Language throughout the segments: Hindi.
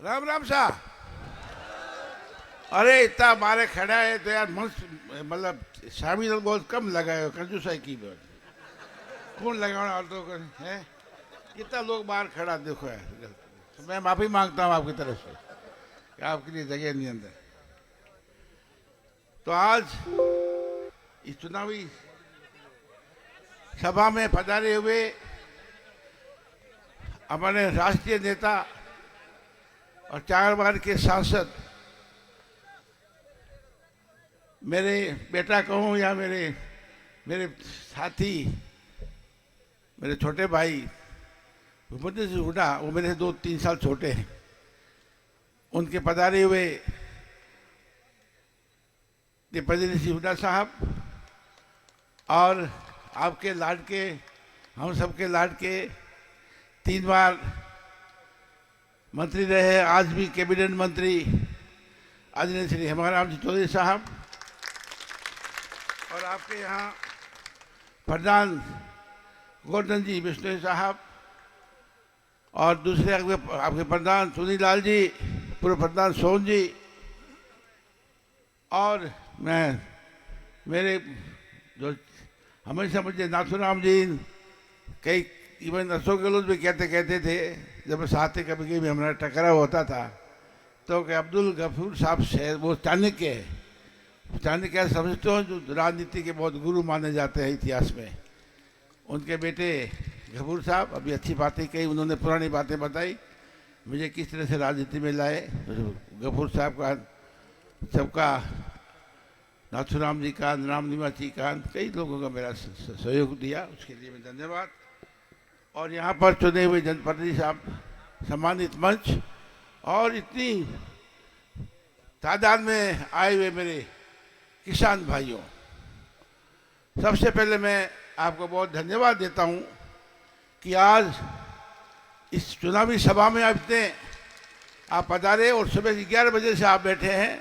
राम राम साहब। अरे इतना मारे खड़ा है तो यार मतलब शामी तो बहुत कम लगाए हो, कंजूसाई की बात कौन लगाना और तो है। कितना लोग बाहर खड़ा देखो यार। तो मैं माफी मांगता हूँ आपकी तरफ से कि आपके लिए जगह नहीं अंदर। तो आज इस चुनावी सभा में पधारे हुए हमारे राष्ट्रीय नेता और 4 बार के सांसद, मेरे बेटा कहूँ या मेरे मेरे साथी, मेरे छोटे भाई भूपेंद्र सिंह हुड्डा, वो मेरे से 2-3 साल छोटे हैं, उनके पधारे हुए दीपेंद्र सिंह हुड्डा साहब और आपके लाडके, हम सबके लाडके 3 बार मंत्री रहे, आज भी कैबिनेट मंत्री आदरणीय श्री हेमाराम जी चौधरी साहब, और आपके यहाँ प्रधान गोवर्धन जी बिश्नोई साहब, और दूसरे आपके प्रधान सुनील लाल जी, पूर्व प्रधान सोन जी, और मैं मेरे जो हमेशा मुझे नाथुराम जी, कई इवन अशोक गहलोत भी कहते थे जब मैं साथ ही कभी कभी हमारा टकराव होता था तो कि अब्दुल गफूर साहब से वो चाणक्य है, चाणक्य समझते हो जो राजनीति के बहुत गुरु माने जाते हैं इतिहास में। उनके बेटे गफूर साहब अभी अच्छी बातें कही, उन्होंने पुरानी बातें बताई मुझे किस तरह से राजनीति में लाए। गफूर साहब का सबका, नाथुराम जी का, राम निवास जी का, कई लोगों का मेरा सहयोग दिया, उसके लिए मैं धन्यवाद। और यहाँ पर चुने हुए जनप्रतिनिधि साहब, सम्मानित मंच और इतनी तादाद में आए हुए मेरे किसान भाइयों, सबसे पहले मैं आपको बहुत धन्यवाद देता हूँ कि आज इस चुनावी सभा में आप पधारे और सुबह 11 बजे से आप बैठे हैं।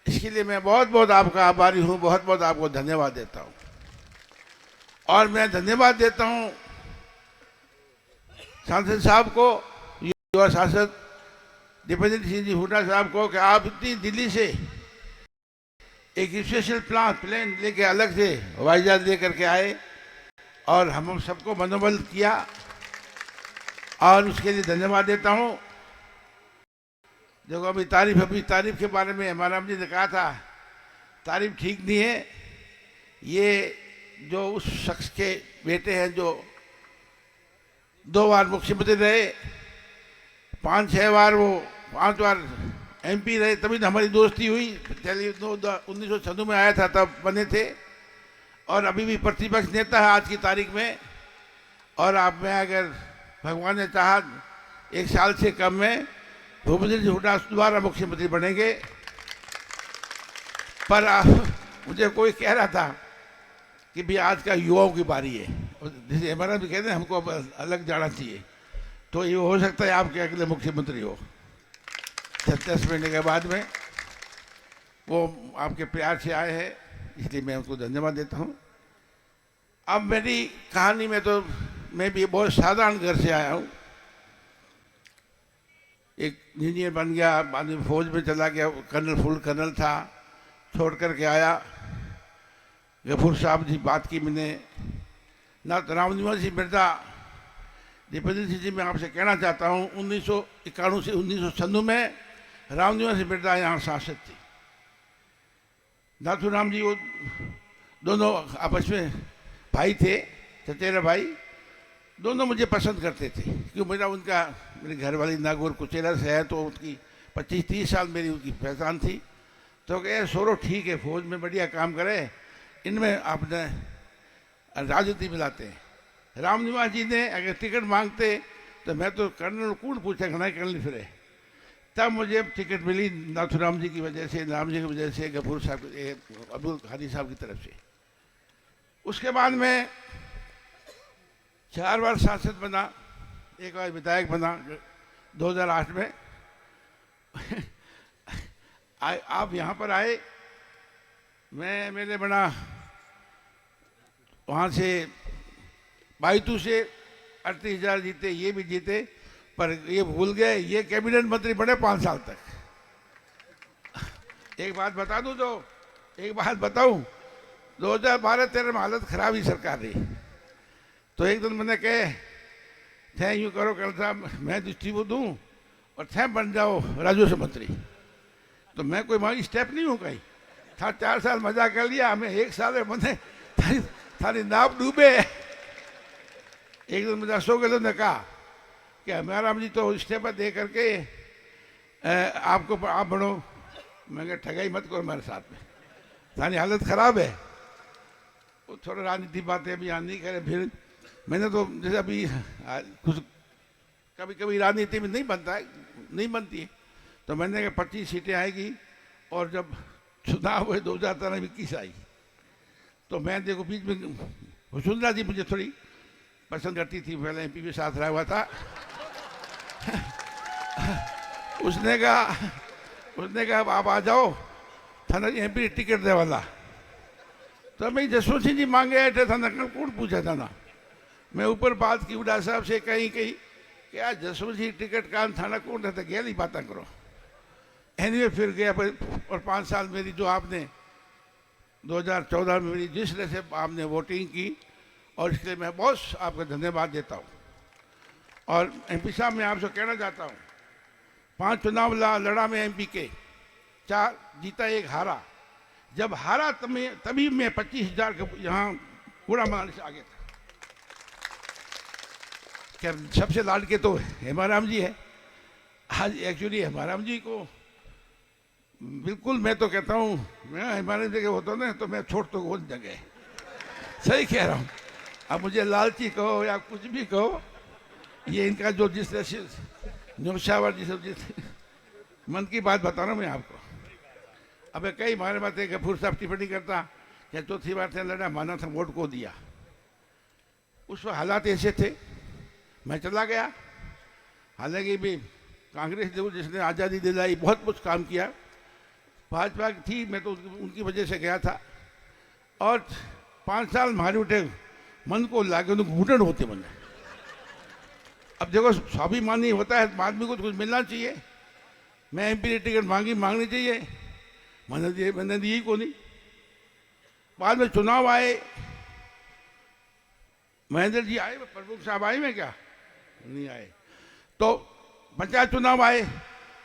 इसके लिए मैं बहुत बहुत आपका आभारी हूँ, बहुत बहुत आपको धन्यवाद देता हूँ। और मैं धन्यवाद देता हूँ सांसद साहब को, युवा सांसद दीपेंद्र सिंह जी हुड्डा साहब को, कि आप इतनी दिल्ली से एक स्पेशल प्लेन लेके अलग से हवाई जहाज लेकर के आए और हम सबको मनोबल किया, और उसके लिए धन्यवाद देता हूँ। देखो अभी तारीफ के बारे में हमारा जी ने कहा था, तारीफ ठीक नहीं है। ये जो उस शख्स के बेटे हैं जो 2 बार मुख्यमंत्री रहे, 5-6 बार वो 5 बार MP रहे, तभी तो हमारी दोस्ती हुई। 1996 में आया था तब बने थे, और अभी भी प्रतिपक्ष नेता है आज की तारीख में। और आप में अगर भगवान ने चाहा 1 साल से कम में भूपेंद्र सिंह हुड्डा दोबारा मुख्यमंत्री बनेंगे। पर मुझे कोई कह रहा था कि भी आज का युवाओं की बारी है, जैसे हमारा भी कहते हैं हमको अलग जाना चाहिए, तो ये हो सकता है आपके अगले मुख्यमंत्री हो 37 महीने के बाद में। वो आपके प्यार से आए हैं, इसलिए मैं उनको धन्यवाद देता हूँ। अब मेरी कहानी में तो मैं भी बहुत साधारण घर से आया हूँ, एक इंजीनियर बन गया, बाद में फौज में चला गया, फुल कर्नल था, छोड़ करके आया। गफूर साहब जी बात की मैंने, ना तो राम निवास जी मिर्जा, दीपेंद्र सिंह जी मैं आपसे कहना चाहता हूँ 1991 से 1996 में राम निवास मिर्जा यहाँ सांसद थी। नाथुराम जी वो दोनों आपस में भाई थे, चचेरा भाई, दोनों मुझे पसंद करते थे क्योंकि मेरे घर वाली नागौर कुचेला से है, तो उसकी 25-30 साल मेरी उनकी पहचान थी। तो कहे सोरो ठीक है, फौज में बढ़िया काम करे, इनमें आपने राजनीति मिलाते हैं। राम निवास जी ने अगर टिकट मांगते तो मैं तो कर्नल कौन पूछा खड़ा कर्नल फिरे, तब मुझे टिकट मिली नाथुराम जी की वजह से, राम जी की वजह से, गफूर साहब, अब्दुल हादी साहब की तरफ से। उसके बाद में 4 बार सांसद बना, 1 बार विधायक बना 2008 में। आप यहाँ पर आए, मैंने बना वहाँ से बाईतू से 38,000 जीते, ये भी जीते, पर ये भूल गए ये कैबिनेट मंत्री बने 5 साल तक। एक बात बता दूं तो एक बात बताऊं, 2012-13 में हालत खराब ही सरकार रही। तो एक दिन मैंने कहे थे यूँ करो कल साहब मैं डिस्ट्रीब्यूट दूँ और थे बन जाओ राजस्व मंत्री। तो मैं कोई मांगी स्टेप नहीं हूँ कहीं था, 4 साल मजा कर लिया, हमें 1 साल में मैंने थारी नाव डूबे। एक दिन मुझे अशोक गहलोत ने कहा कि हमारा जी तो स्टेप दे करके आपको आप बढ़ो। मैं कहा ठगाई मत करो मेरे साथ में, थारी हालत खराब है। वो थोड़ा राजनीति बातें अभी यहाँ नहीं करे। फिर मैंने तो जैसे अभी कुछ कभी कभी राजनीति में नहीं बनता है, नहीं बनती है, तो मैंने कहा 25 सीटें आएगी और जब चुनाव हुए 2013-21 आई तो मैं देखो बीच में वसुंधरा जी मुझे थोड़ी पसंद करती थी, पहले एमपी भी साथ रहा हुआ था। उसने कहा आप आ जाओ थाना एमपी टिकट दे वाला। तो मैं जसवंत सिंह जी मांगे आए थे थाना कौन पूछा था ना। मैं ऊपर बात की उड़ा साहब से कहीं क्या जसवंत सिंह टिकट कान थाना कौन रहता गया बात करो। एनीवे फिर गया और 5 साल मेरी जो आपने 2014 में मेरी जिस तरह से आपने वोटिंग की और इसके लिए मैं बहुत आपका धन्यवाद देता हूँ। और एमपी साहब मैं आपसे कहना चाहता हूँ 5 चुनाव लड़ा मैं एमपी के, 4 जीता 1 हारा। जब हारा तभी मैं 25,000 का यहाँ कूड़ा मनाने से आगे था। क्या सबसे लाडके तो हेमाराम जी है। आज एक्चुअली हेमाराम जी को बिल्कुल मैं तो कहता हूँ मैं हेमाराम जी के होता ना तो मैं छोड़ तो कौन जगह, सही कह रहा हूँ। अब मुझे लालची कहो या कुछ भी कहो, ये इनका जो जिस तरह से न्यूशावर जिस मन की बात बता रहा हूँ मैं आपको। अब कई हमारे बातें गफूर साहब टिप्पणी करता क्या 4थी बार से लड़ा माना था वोट को दिया। उस वक्त हालात ऐसे थे, मैं चला गया। हालांकि भी कांग्रेस जिसने आज़ादी दिलाई बहुत कुछ काम किया, भाजपा थी मैं तो उनकी वजह से गया था। और 5 साल मारे उठे मन को लाके उनको घुटन होते बने। अब देखो स्वाभिमानी होता है आदमी को तो कुछ मिलना चाहिए। मैं एमपी टिकट मांगनी चाहिए, मैंने दी को नहीं। बाद में चुनाव आए, महेंद्र जी आए, प्रमुख साहब आए में क्या नहीं आए। तो पंचायत चुनाव आए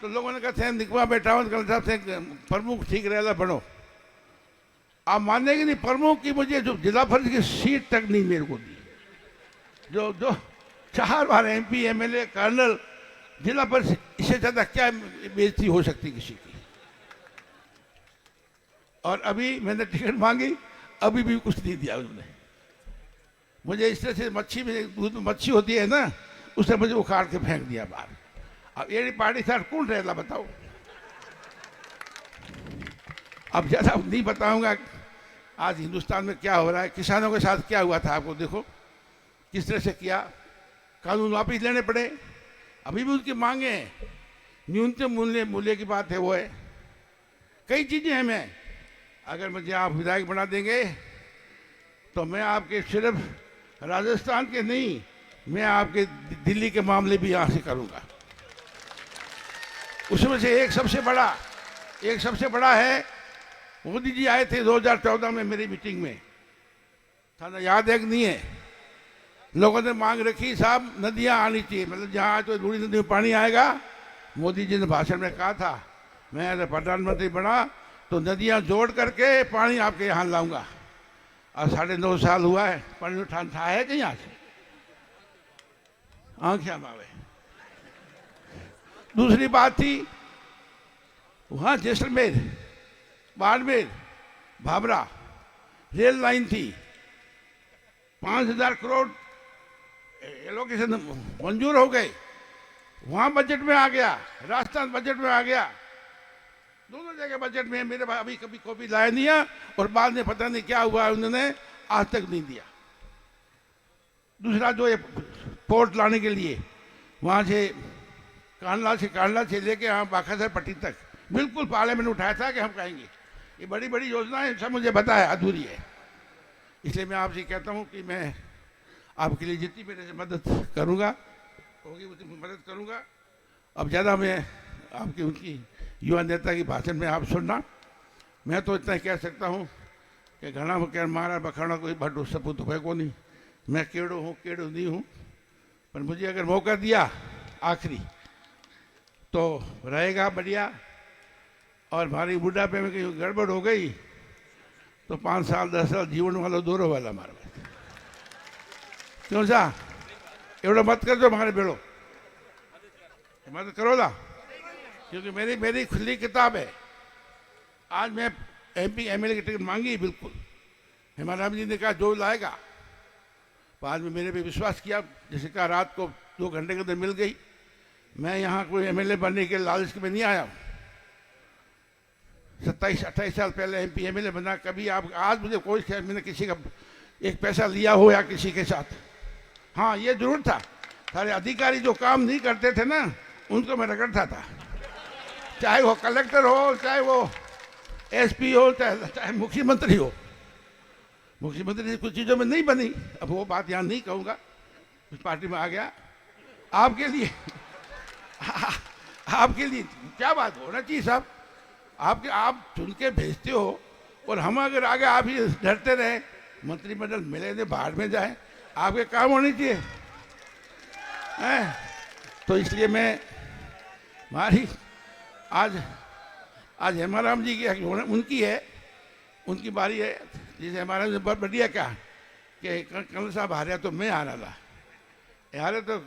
तो लोगों ने कहा निकवा बैठा हूँ कल साहब से प्रमुख ठीक रहेगा बढ़ो। आप मानेंगे नहीं प्रमुख की मुझे जो जिला परिषद की सीट तक नहीं मेरे को दी। जो 4 बार एमपी एमएलए कर्नल जिला परिषद, इससे ज्यादा क्या बेइज्जती हो सकती किसी की। और अभी मैंने टिकट मांगी, अभी भी कुछ नहीं दिया उन्होंने मुझे। इस तरह से मच्छी में दूध में मच्छी होती है ना, उसने मुझे उखाड़ के फेंक दिया बाहर। अब ये पार्टी साथ कौन रहेगा बताओ। अब ज्यादा नहीं बताऊंगा आज हिंदुस्तान में क्या हो रहा है, किसानों के साथ क्या हुआ था आपको देखो किस तरह से किया। कानून वापिस लेने पड़े, अभी भी उनकी मांगे हैं। न्यूनतम मूल्य की बात है वो है। कई चीजें हैं। मैं अगर मुझे आप विधायक बना देंगे तो मैं आपके सिर्फ राजस्थान के नहीं, मैं आपके दिल्ली के मामले भी यहाँ से करूँगा। उसमें से एक सबसे बड़ा है मोदी जी आए थे 2014 में मेरी मीटिंग में, थाना याद है कि नहीं है। लोगों ने मांग रखी साहब नदियाँ आनी चाहिए, मतलब जहाँ तो बूढ़ी नदी में पानी आएगा। मोदी जी ने भाषण में कहा था मैं अगर प्रधानमंत्री बना तो नदियाँ जोड़ करके पानी आपके यहाँ लाऊंगा। और 9.5 साल हुआ है, पानी उठान था है कि यहाँ से आंखें मावे। दूसरी बात थी वहाँ जैसलमेर बाड़मेर भाबरा रेल लाइन थी, 5,000 करोड़ एलोकेशन मंजूर हो गए। वहाँ बजट में आ गया, राजस्थान बजट में आ गया, दोनों जगह बजट में। मेरे भाई अभी कभी कॉपी लाया नहीं है और बाद में पता नहीं क्या हुआ उन्होंने आज तक नहीं दिया। दूसरा जो ये पोर्ट लाने के लिए वहाँ से कांडला से लेके यहाँ बाखासर पट्टी तक बिल्कुल पार्लियामेंट उठाया था कि हम कहेंगे ये बड़ी बड़ी योजनाएं सब मुझे बताया अधूरी है। इसलिए मैं आपसे कहता हूँ कि मैं आपके लिए जितनी मेरे से मदद करूँगा होगी उतनी मदद करूँगा। अब ज़्यादा मैं आपकी उनकी युवा नेता की भाषण में आप सुनना, मैं तो इतना ही कह सकता हूँ कि घना कह मारा बखाड़ा कोई भट्टू सपूत है को नहीं, मैं केड़ो हूँ केड़ो नहीं हूँ, पर मुझे अगर मौका दिया आखिरी तो रहेगा बढ़िया। और हमारी बुढ़ापे में कहीं गड़बड़ हो गई तो 5 साल 10 साल जीवन वाला दौरो वाला मारो, क्यों सा एवढं मत कर दो हमारे बेड़ो, मदद करो ना, क्योंकि मेरी मेरी खुली किताब है। आज मैं MP MLA की टिकट मांगी, बिल्कुल हेमाराम जी ने कहा जो लाएगा, बाद में मेरे पे विश्वास किया, जैसे कहा रात को 2 घंटे के अंदर मिल गई। मैं यहाँ कोई MLA बनने के लालच में नहीं आया हूँ। 27-28 साल पहले MP MLA बना, कभी आप आज मुझे कोई मैंने किसी का एक पैसा लिया हो या किसी के साथ। हाँ ये जरूर था, सारे अधिकारी जो काम नहीं करते थे ना उनको मैं रगड़ता था, चाहे वो कलेक्टर हो, चाहे वो SP हो, चाहे मुख्यमंत्री हो। मुख्यमंत्री कुछ चीज़ों में नहीं बनी, अब वो बात यहाँ नहीं कहूँगा, उस पार्टी में आ गया। आपके लिए आपके लिए क्या बात होना चाहिए साहब, आपके आप चुन के भेजते हो और हम अगर आगे आप ही डरते रहे, मंत्रिमंडल मिले थे बाहर में जाए, आपके काम होने चाहिए हैं? तो इसलिए मैं हमारी आज हेमाराम जी की उनकी है, उनकी बारी है। जैसे हेमाराम जी बहुत बढ़िया कहा कि कल साहब हारे तो मैं हारा था, हारे तो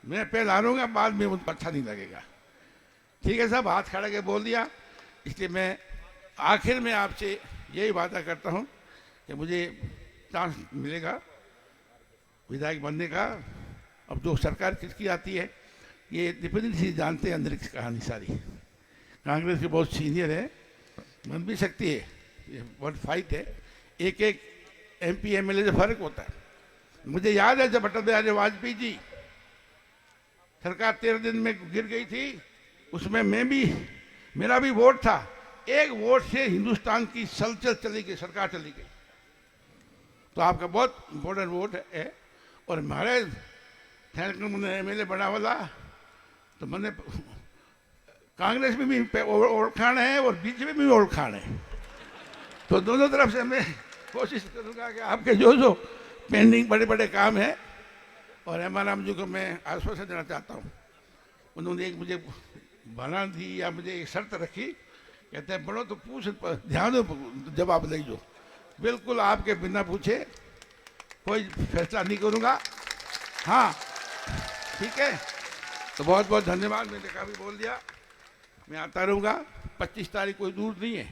मैं पहले हारूंगा, बाद में उनको अच्छा नहीं लगेगा। ठीक है साहब, हाथ खड़ा के बोल दिया। इसलिए मैं आखिर में आपसे यही वादा करता हूँ कि मुझे चांस मिलेगा विधायक बनने का। अब जो सरकार किसकी आती है ये निपुण जी जानते हैं, अंदर की कहानी सारी। कांग्रेस के बहुत सीनियर है, बन भी सकती है, ये बहुत फाइट है, एक एक MP MLA से फर्क होता है। मुझे याद है जब अटल बिहारी वाजपेयी जी सरकार 13 दिन में गिर गई थी, उसमें मेरा भी वोट था, एक वोट से हिंदुस्तान की सलचल चली गई, सरकार चली गई। तो आपका बहुत इम्पोर्टेंट वोट है। और हमारे MLA बना वाला तो मैंने कांग्रेस में भी ओळखाण है और बीजेपी में भी ओळखाण है, तो दोनों तरफ से मैं कोशिश करूंगा कि आपके जो पेंडिंग बड़े बड़े काम है। और हेमाराम जी को मैं आश्वासन देना चाहता हूँ, उन्होंने एक मुझे बना दी या मुझे एक शर्त रखी, कहते हैं बड़ो तो पूछ ध्यान दो जवाब दे जो, बिल्कुल आपके बिना पूछे कोई फैसला नहीं करूँगा। हाँ ठीक है, तो बहुत बहुत धन्यवाद, मैंने काफ़ी बोल दिया, मैं आता रहूँगा। 25 तारीख कोई दूर नहीं है,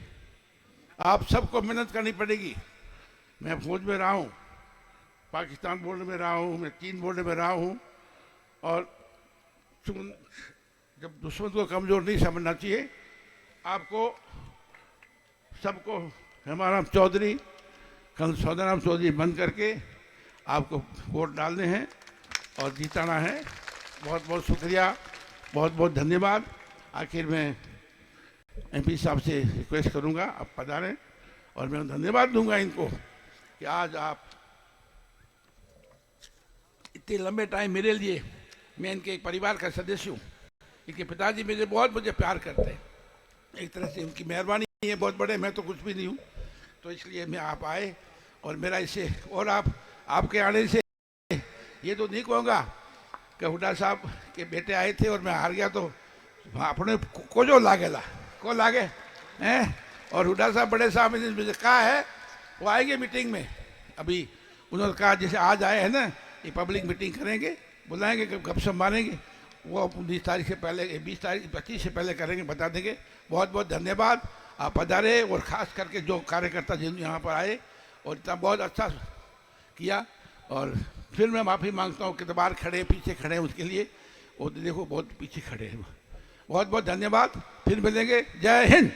आप सबको मेहनत करनी पड़ेगी। मैं फौज में रहा हूँ, पाकिस्तान बॉर्डर में रहा हूँ, मैं चीन बॉर्डर में रहा हूँ, और जब दुश्मन को कमज़ोर नहीं समझना चाहिए। आपको सबको हेमाराम चौधरी, कल सौदाराम चौधरी बंद करके आपको वोट डालने हैं और जीताना है। बहुत बहुत शुक्रिया, बहुत बहुत धन्यवाद। आखिर में MP साहब से रिक्वेस्ट करूंगा आप पधारें, और मैं धन्यवाद दूंगा इनको कि आज आप इतने लंबे टाइम मेरे लिए, मैं इनके एक परिवार का सदस्य हूँ, इनके पिताजी मुझे प्यार करते हैं, एक तरह से उनकी मेहरबानी है बहुत बड़े, मैं तो कुछ भी नहीं हूँ। तो इसलिए मैं आप आए और मेरा इससे, और आपके आने से ये तो नहीं कहूँगा कि हुड्डा साहब के बेटे आए थे और मैं हार गया तो अपने को जो लागेला को लागे हैं। और हुड्डा साहब बड़े साहब ने मुझे कहा है वो आएंगे मीटिंग में, अभी उन्होंने कहा जैसे आज आए हैं ना, ये पब्लिक मीटिंग करेंगे, बुलाएंगे, गपशप मारेंगे, वो 19 तारीख से पहले 20 तारीख 25 से पहले करेंगे, बता देंगे। बहुत बहुत धन्यवाद, आप पधारे, और ख़ास करके जो कार्यकर्ता जिन यहाँ पर आए और इतना बहुत अच्छा किया। और फिर मैं माफ़ी मांगता हूँ कि बाहर खड़े पीछे खड़े हैं उसके लिए, वो देखो बहुत पीछे खड़े हैं। बहुत बहुत धन्यवाद, फिर मिलेंगे। जय हिंद।